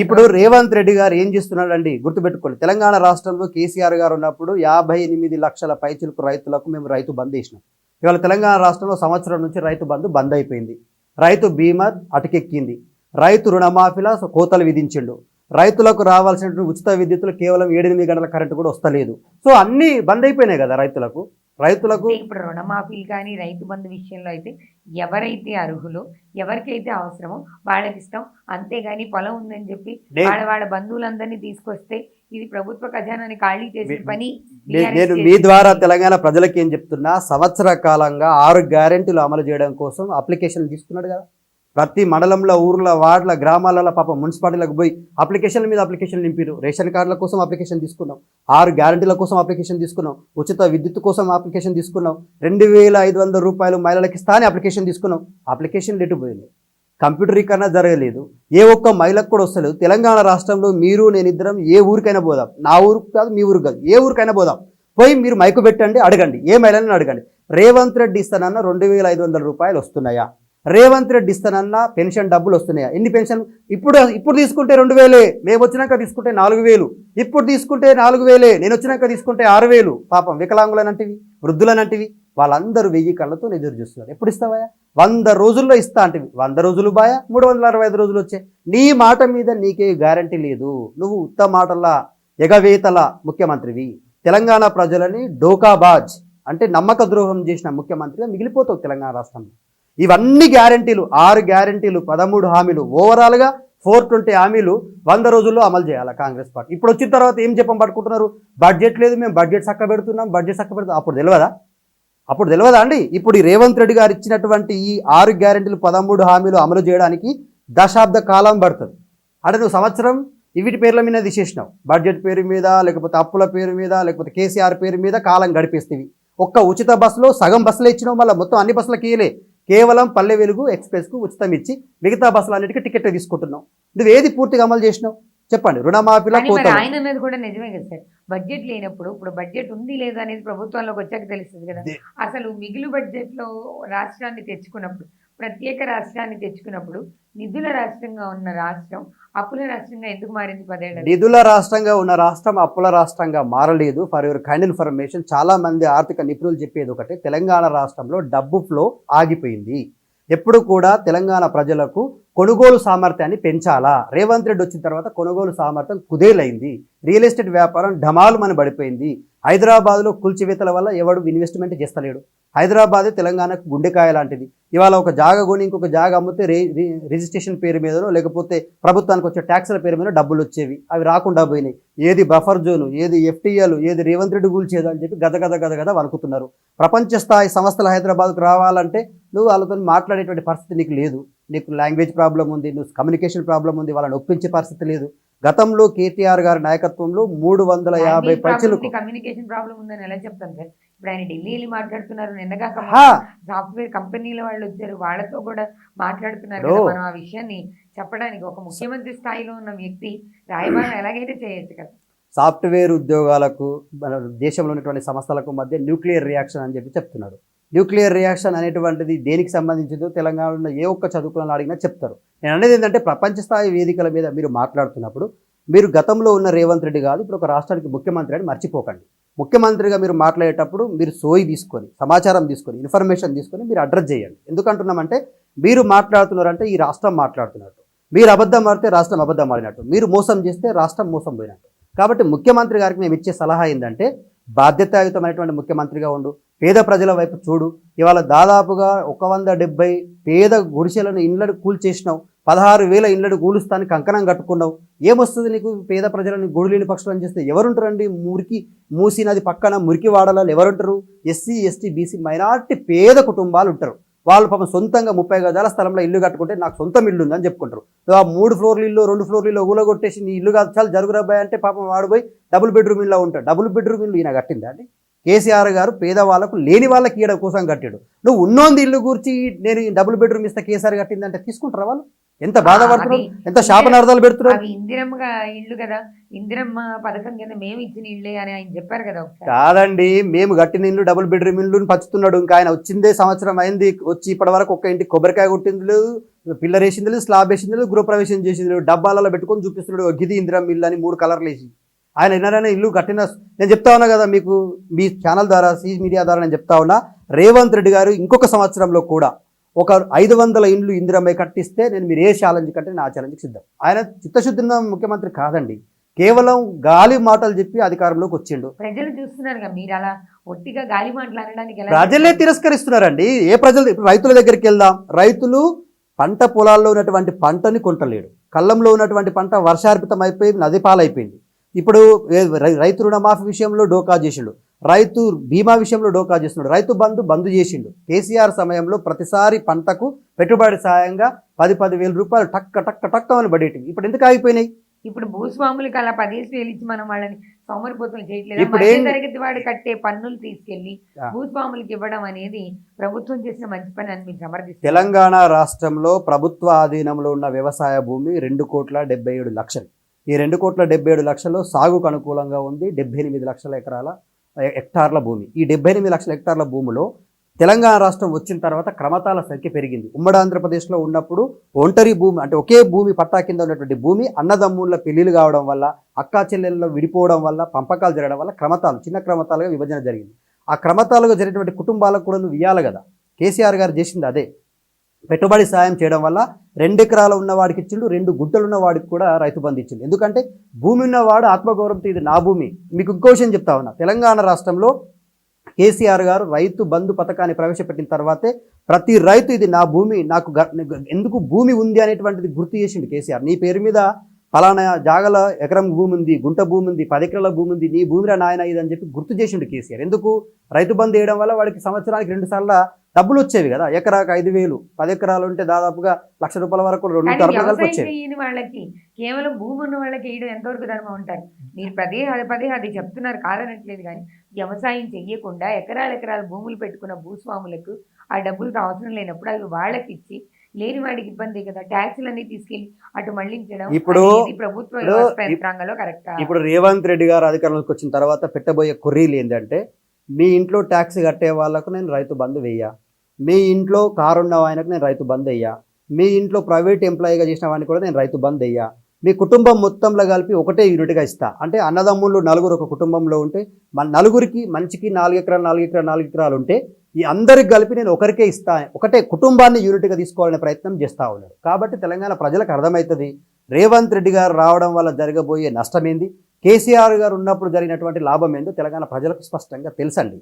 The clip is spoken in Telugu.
ఇప్పుడు రేవంత్ రెడ్డి గారు ఏం చేస్తున్నాడు అండి గుర్తుపెట్టుకోండి. తెలంగాణ రాష్ట్రంలో కేసీఆర్ గారు ఉన్నప్పుడు 58 లక్షల పైచిలకు రైతులకు మేము రైతు బంద్ చేసినాం. ఇవాళ తెలంగాణ రాష్ట్రంలో సంవత్సరం నుంచి రైతు బంధు బంద్ అయిపోయింది. రైతు బీమా అటకెక్కింది. రైతు రుణమాఫీల కోతలు విధించిండు. రైతులకు రావాల్సినటువంటి ఉచిత విద్యుత్తులు కేవలం 7-8 గంటల కరెంటు కూడా వస్తలేదు. సో అన్నీ బంద్ అయిపోయినాయి కదా రైతులకు. ఇప్పుడు రుణమాఫీలు కానీ రైతు బంధు విషయంలో అయితే ఎవరైతే అర్హులో ఎవరికైతే అవసరమో వాళ్ళకి ఇస్తాం, అంతేగాని పొలం ఉందని చెప్పి వాళ్ళ బంధువులందరినీ తీసుకొస్తే ఇది ప్రభుత్వ ఖజానాన్ని ఖాళీ చేసే పని. నేను మీ ద్వారా తెలంగాణ ప్రజలకు ఏం చెప్తున్నా, సంవత్సర కాలంగా 6 గ్యారెంటీలు అమలు చేయడం కోసం అప్లికేషన్లు తీసుకున్నాడు కదా. ప్రతి మండలంలో, ఊర్ల, వార్డుల, గ్రామాలలో పాపం మున్సిపాలిటీలకు పోయి అప్లికేషన్ల మీద అప్లికేషన్లు నింపారు. రేషన్ కార్డుల కోసం అప్లికేషన్ తీసుకున్నాం, 6 గ్యారెంటీల కోసం అప్లికేషన్ తీసుకున్నాం, ఉచిత విద్యుత్ కోసం అప్లికేషన్ తీసుకున్నాం, 2500 రూపాయలు మహిళలకు ఇస్తా అని అప్లికేషన్ తీసుకున్నాం. అప్లికేషన్ లేటుపోయింది, కంప్యూటరీకరణ జరగలేదు, ఏ ఒక్క మహిళకు కూడా వస్తలేదు. తెలంగాణ రాష్ట్రంలో మీరు నేను ఇద్దరం ఏ ఊరికైనా పోదాం, నా ఊరికి కాదు మీ ఊరికి కాదు, ఏ ఊరికైనా పోదాం, పోయి మీరు మైకు పెట్టండి, అడగండి, ఏ మహిళని అడగండి, రేవంత్ రెడ్డి ఇస్తానన్న 2500 రూపాయలు వస్తున్నాయా, రేవంత్ రెడ్డి ఇస్తానన్న పెన్షన్ డబ్బులు వస్తున్నాయా, ఎన్ని పెన్షన్ ఇప్పుడు తీసుకుంటే 2000, మేము వచ్చినాక తీసుకుంటే 4000, ఇప్పుడు తీసుకుంటే 4000, నేను వచ్చినాక తీసుకుంటే 6000. పాపం వికలాంగులనంటివి, వృద్ధులనంటివి వాళ్ళందరూ 1000 కళ్ళతో ఎదురు చూస్తున్నారు. ఎప్పుడు ఇస్తావా, 100 రోజుల్లో ఇస్తా అంటివి, 100 రోజులు బాయా, 365 రోజులు వచ్చాయి. నీ మాట మీద నీకే గ్యారంటీ లేదు. నువ్వు ఉత్త మాటల ఎగవేతల ముఖ్యమంత్రివి. తెలంగాణ ప్రజలని డోకాబాజ్ అంటే నమ్మక ద్రోహం చేసిన ముఖ్యమంత్రిగా మిగిలిపోతావు తెలంగాణ రాష్ట్రంలో. ఇవన్నీ గ్యారెంటీలు, 6 గ్యారెంటీలు, 13 హామీలు, ఓవరాల్గా 420 హామీలు 100 రోజుల్లో అమలు చేయాలి కాంగ్రెస్ పార్టీ. ఇప్పుడు వచ్చిన తర్వాత ఏం చెప్పం పట్టుకుంటున్నారు, బడ్జెట్ లేదు, మేము బడ్జెట్ చక్క పెడుతున్నాం, బడ్జెట్ చక్క పెడుతున్నాం. అప్పుడు తెలియదా అండి? ఇప్పుడు ఈ రేవంత్ రెడ్డి గారు ఇచ్చినటువంటి ఈ 6 గ్యారెంటీలు, 13 హామీలు అమలు చేయడానికి దశాబ్ద కాలం పడుతుంది. అంటే నువ్వు సంవత్సరం వీటి పేర్ల మీద తీసేసినావు, బడ్జెట్ పేరు మీద, లేకపోతే అప్పుల పేరు మీద, లేకపోతే కేసీఆర్ పేరు మీద కాలం గడిపేస్తేవి. ఒక్క ఉచిత బస్సులో సగం బస్సులు ఇచ్చినావు, మళ్ళీ మొత్తం అన్ని బస్సులకు ఇయలే, కేవలం పల్లె వెలుగు ఎక్స్ప్రెస్కు ఉచితం ఇచ్చి మిగతా బస్సులన్నిటికీ టికెట్ తీసుకుంటున్నావు. నువ్వు ఏది పూర్తిగా అమలు చేసినావు చెప్పండి. రుణమాఫీలో ఆయన అనేది కూడా నిజమే కదా సార్. బడ్జెట్ లేనప్పుడు ఇప్పుడు బడ్జెట్ ఉంది లేదా అనేది ప్రభుత్వంలోకి వచ్చాక తెలుస్తుంది కదా. అసలు మిగులు బడ్జెట్ లో రాష్ట్రాన్ని తెచ్చుకున్నప్పుడు, ప్రత్యేక రాష్ట్రాన్ని తెచ్చుకున్నప్పుడు నిధుల రాష్ట్రంగా ఉన్న రాష్ట్రం అప్పుల రాష్ట్రంగా ఎందుకు మారింది 10 ఏళ్లలో? నిధుల రాష్ట్రంగా ఉన్న రాష్ట్రం అప్పుల రాష్ట్రంగా మారలేదు. ఫర్ యువర్ కైండ్ ఇన్ఫర్మేషన్, చాలా మంది ఆర్థిక నిపుణులు చెప్పేది ఒకటే, తెలంగాణ రాష్ట్రంలో డబ్బు ఫ్లో ఆగిపోయింది. ఎప్పుడు కూడా తెలంగాణ ప్రజలకు కొనుగోలు సామర్థ్యాన్ని పెంచాలా. రేవంత్ రెడ్డి వచ్చిన తర్వాత కొనుగోలు సామర్థ్యం కుదేలైంది. రియల్ ఎస్టేట్ వ్యాపారం ఢమాలు మన పడిపోయింది. హైదరాబాద్లో కూల్చివేతల వల్ల ఎవడు ఇన్వెస్ట్మెంట్ చేస్తలేడు. హైదరాబాద్ తెలంగాణకు గుండెకాయ లాంటిది. ఇవాళ ఒక జాగ కొని ఇంకొక జాగ అమ్మితే రిజిస్ట్రేషన్ పేరు మీదనో లేకపోతే ప్రభుత్వానికి వచ్చే ట్యాక్స్ల పేరు మీద డబ్బులు వచ్చేవి, అవి రాకుండా పోయినాయి. ఏది బఫర్ జోను, ఏది ఎఫ్టీఎల్, ఏది రేవంత్ రెడ్డి కూల్చేది అని చెప్పి గద వణుకుతున్నారు. ప్రపంచ స్థాయి సంస్థలు హైదరాబాద్కు రావాలంటే నువ్వు వాళ్ళతో మాట్లాడేటువంటి పరిస్థితి నీకు లేదు. నీకు లాంగ్వేజ్ ప్రాబ్లం ఉంది, నువ్వు కమ్యూనికేషన్ ప్రాబ్లం ఉంది, వాళ్ళని ఒప్పించే పరిస్థితి లేదు. గతంలో కేటీఆర్ గారి నాయకత్వంలో 350 పైచలకు కమ్యూనికేషన్ ప్రాబ్లం ఉందని ఎలా చెప్తాను సార్? ఇప్పుడు ఆయన ఢిల్లీ వెళ్ళి మాట్లాడుతున్నారు, నిన్నగా సాఫ్ట్వేర్ కంపెనీల వాళ్ళు వచ్చారు, వాళ్ళతో కూడా మాట్లాడుతున్నారు. మనం ఆ విషయాన్ని చెప్పడానికి ఒక ముఖ్యమంత్రి స్థాయిలో ఉన్న వ్యక్తి రాయబారం ఎలాగైతే చేయొచ్చు కదా. సాఫ్ట్వేర్ ఉద్యోగాలకు మన దేశంలో ఉన్నటువంటి సంస్థలకు మధ్య న్యూక్లియర్ రియాక్షన్ అని చెప్పి చెప్తున్నాడు. న్యూక్లియర్ రియాక్షన్ అనేటువంటిది దేనికి సంబంధించిందో తెలంగాణలో ఏ ఒక్క చదువుకున్న అడిగినా చెప్తారు. నేను అనేది ఏంటంటే, ప్రపంచ స్థాయి వేదికల మీద మీరు మాట్లాడుతున్నప్పుడు మీరు గతంలో ఉన్న రేవంత్ రెడ్డి కాదు, ఇప్పుడు ఒక రాష్ట్రానికి ముఖ్యమంత్రి అని మర్చిపోకండి. ముఖ్యమంత్రిగా మీరు మాట్లాడేటప్పుడు మీరు సోయి తీసుకొని, సమాచారం తీసుకొని, ఇన్ఫర్మేషన్ తీసుకొని మీరు అడ్రస్ చేయండి. ఎందుకంటున్నామంటే, మీరు మాట్లాడుతున్నారంటే ఈ రాష్ట్రం మాట్లాడుతున్నట్టు, మీరు అబద్ధం ఆడితే రాష్ట్రం అబద్ధం ఆడినట్టు, మీరు మోసం చేస్తే రాష్ట్రం మోసం పోయినట్టు. కాబట్టి ముఖ్యమంత్రి గారికి మేము ఇచ్చే సలహా ఏంటంటే, బాధ్యతాయుతమైనటువంటి ముఖ్యమంత్రిగా ఉండు, పేద ప్రజల వైపు చూడు. ఇవాళ దాదాపుగా 170 పేద గుడిసెలను ఇళ్లను కూల్చేసినావు, 16,000 ఇళ్లను కూలుస్తానికి కంకణం కట్టుకున్నావు. ఏమొస్తుంది నీకు? పేద ప్రజలను గుడిలేని పక్షులను చేస్తే ఎవరుంటారండి? మూసీ నది పక్కన మురికి వాడలలో ఎవరుంటారు? ఎస్సీ, ఎస్టీ, బీసీ, మైనార్టీ పేద కుటుంబాలు ఉంటారు. వాళ్ళు పాపం సొంతంగా 30 గజాల స్థలంలో ఇల్లు కట్టుకుంటే నాకు సొంతం ఇల్లు ఉందని చెప్పుకుంటారు. ఆ 3 ఫ్లోర్లు ఇల్లు, 2 ఫ్లోర్లు ఇల్లు ఊలగొట్టేసి నీ ఇల్లు కాదు చాలా జరుగురాబాయ్ అంటే పాపం వాడిపోయి డబుల్ బెడ్రూమ్ ఇల్లు ఉంటాడు. డబుల్ బెడ్రూమ్ ఇల్లు ఈయన కట్టిందా అండి? కేసీఆర్ గారు పేదవాళ్ళకు, లేని వాళ్ళకి ఇవ్వడం కోసం కట్టాడు. నువ్వు ఉన్నోంది ఇల్లు గురించి నేను డబుల్ బెడ్రూమ్ ఇస్తే కేసీఆర్ కట్టిందంటే తీసుకుంటారా వాళ్ళు? ఎంత బాధపడుతున్నారు, అది ఎంత శాపనార్థాలు పెడుతున్నారు. అవి ఇందిరమ్మ ఇల్లు కదా, ఇందిరమ్మ పథకం కింద మేము ఇచ్చిన ఇళ్ళే అని ఆయన చెప్పారు కదా ఒకసారి. కాదండి, మేము కట్టిన ఇల్లు డబుల్ బెడ్రూమ్ ఇల్లు పంచుతున్నాడు. ఇంకా ఆయన వచ్చిందే సంవత్సరం అయింది, వచ్చి ఇప్పటి వరకు ఒక్క ఇంటికి కొబ్బరికాయ కొట్టింది లేదు, పిల్లర్ వేసింది లేదు, స్లాబ్ వేసింది లేదు, గృహప్రవేశం చేసింది లేదు. డబ్బాలలో పెట్టుకొని చూపిస్తున్నాడు గిది ఇందిరమ్మ ఇల్లు అని 3 కలర్లు వేసి. ఆయన ఎన్నరైనా ఇల్లు కట్టిన, నేను చెప్తా ఉన్నా కదా మీకు, మీ ఛానల్ ద్వారా, సి మీడియా ద్వారా నేను చెప్తా ఉన్నా, రేవంత్ రెడ్డి గారు ఇంకొక సంవత్సరంలో కూడా ఒక 500 ఇండ్లు ఇందిరమ్మ కట్టిస్తే నేను మీరు ఏ ఛాలెంజ్ కంటే నా ఛాలెంజ్కి సిద్ధం. ఆయన చిత్తశుద్ధిన ముఖ్యమంత్రి కాదండి, కేవలం గాలి మాటలు చెప్పి అధికారంలోకి వచ్చిండు. ప్రజలు చూస్తున్నారు, మీరు అలా ఒట్టిగా గాలి మాటలు అనడానికి ఎలా? ప్రజలే తిరస్కరిస్తున్నారండి. ఏ ప్రజలు? ఇప్పుడు రైతుల దగ్గరికి వెళ్దాం. రైతులు పంట పొలాల్లో ఉన్నటువంటి పంటని కొంటలేడు, కళ్ళంలో ఉన్నటువంటి పంట వర్షార్పితం అయిపోయింది, నది పాలైపోయింది. ఇప్పుడు రైతు రుణమాఫీ విషయంలో డోకా చేసిండు, రైతు బీమా విషయంలో డోకా చేస్తున్నాడు, రైతు బంధు చేసిండు. కేసీఆర్ సమయంలో ప్రతిసారి పంటకు పెట్టుబడి సాయంగా 10,000 రూపాయలు టక్క టక్క టక్క అని పడేటివి. ఇప్పుడు ఎందుకు ఆగిపోయినాయి? ఇప్పుడు భూస్వాములకు అలా 10,000 ఇచ్చి మనం వాళ్ళని సోమరిపోతులు చేయట్లేదు. ఇప్పుడు మధ్య తరగతి వాడు కట్టే పన్నులు తీసుకెళ్లి భూస్వాములకు ఇవ్వడం అనేది ప్రభుత్వం చేసిన మంచి పని అని మీరు సమర్థిస్తారు. తెలంగాణ రాష్ట్రంలో ప్రభుత్వ ఆధీనంలో ఉన్న వ్యవసాయ భూమి 2,77,00,000. ఈ 2,77,00,000 సాగుకు అనుకూలంగా ఉంది 78 లక్షల హెక్టార్ల భూమి. ఈ 78 లక్షల హెక్టార్ల భూమిలో తెలంగాణ రాష్ట్రం వచ్చిన తర్వాత క్రమతాల సంఖ్య పెరిగింది. ఉమ్మడి ఆంధ్రప్రదేశ్లో ఉన్నప్పుడు ఒంటరి భూమి, అంటే ఒకే భూమి పట్టా కింద ఉన్నటువంటి భూమి అన్నదమ్ముల పెళ్లిలు కావడం వల్ల, అక్కా చెల్లెల్లో విడిపోవడం వల్ల, పంపకాలు జరగడం వల్ల క్రమతాలు, చిన్న క్రమతాలుగా విభజన జరిగింది. ఆ క్రమతాలుగా జరిగినటువంటి కుటుంబాలకు కూడా నువ్వు ఇవ్వాలి కదా. కేసీఆర్ గారు చేసింది అదే. పెట్టుబడి సాయం చేయడం వల్ల 2 ఎకరాలు ఉన్నవాడికి ఇచ్చిండు, 2 గుంటలు ఉన్న వాడికి కూడా రైతు బంధు ఇచ్చిండు. ఎందుకంటే భూమి ఉన్నవాడు ఆత్మగౌరవంతో ఇది నా భూమి. మీకు ఇంకో విషయం చెప్తా ఉన్నా, తెలంగాణ రాష్ట్రంలో కేసీఆర్ గారు రైతు బంధు పథకాన్ని ప్రవేశపెట్టిన తర్వాతే ప్రతి రైతు ఇది నా భూమి, నాకు ఎందుకు భూమి ఉంది అనేటువంటిది గుర్తు చేసిండు కేసీఆర్. నీ పేరు మీద పలానా జాగల ఎకరం భూమి ఉంది, గుంట భూమి ఉంది, 10 ఎకరాల భూమి ఉంది, నీ భూమిరా నాయన ఇది అని చెప్పి గుర్తు చేసిండు కేసీఆర్. ఎందుకు? రైతు బంధు వేయడం వల్ల వాడికి సంవత్సరానికి 2 సార్లు డబ్బులు వచ్చేవి కదా. ఎకరాకు 5,000, 10 ఎకరాలు ఉంటే దాదాపుగా ₹1,00,000 వరకు 2 తరగతులకు వచ్చేవి. వాళ్ళకి కేవలం భూమి ఉన్న వాళ్ళకి వేయడం ఎంతవరకు ధర్మం ఉంటారు? మీరు పదే అది చెప్తున్నారు, కాదనట్లేదు. కానీ వ్యవసాయం చెయ్యకుండా ఎకరాల భూములు పెట్టుకున్న భూస్వాములకు ఆ డబ్బులతో అవసరం లేనప్పుడు అవి వాళ్ళకి ఇచ్చి, లేని వాడికి ఇబ్బంది కదా. ట్యాక్సులన్నీ తీసుకెళ్లి అటు మళ్లించడం ఇప్పుడు ప్రభుత్వ వ్యవస్థ యంత్రాంగంలో కరెక్ట్. ఇప్పుడు రేవంత్ రెడ్డి గారు అధికారంలోకి వచ్చిన తర్వాత పెట్టబోయే కొర్రీలు ఏంటంటే, మీ ఇంట్లో ట్యాక్స్ కట్టే వాళ్ళకు నేను రైతు బంధు వేయ, మీ ఇంట్లో కారు ఉన్న ఆయనకు నేను రైతు బంధు వేయ, మీ ఇంట్లో ప్రైవేట్ ఎంప్లాయీగా చేసిన వాడిని కూడా నేను రైతు బంధు వేయ, మీ కుటుంబం మొత్తంలో కలిపి ఒకటే యూనిట్గా ఇస్తా. అంటే అన్నదమ్ముళ్ళు 4 ఒక కుటుంబంలో ఉంటే మన నలుగురికి మంచికి 4 ఎకరాలు ఉంటే ఈ అందరికి కలిపి నేను ఒకరికే ఇస్తా, ఒకటే కుటుంబాన్ని యూనిట్గా తీసుకోవాలనే ప్రయత్నం చేస్తూ ఉన్నాడు. కాబట్టి తెలంగాణ ప్రజలకు అర్థమవుతుంది రేవంత్ రెడ్డి గారు రావడం వల్ల జరగబోయే నష్టం ఏంది, కేసీఆర్ గారు ఉన్నప్పుడు జరిగినటువంటి లాభం ఏందో తెలంగాణ ప్రజలకు స్పష్టంగా తెలుసండి.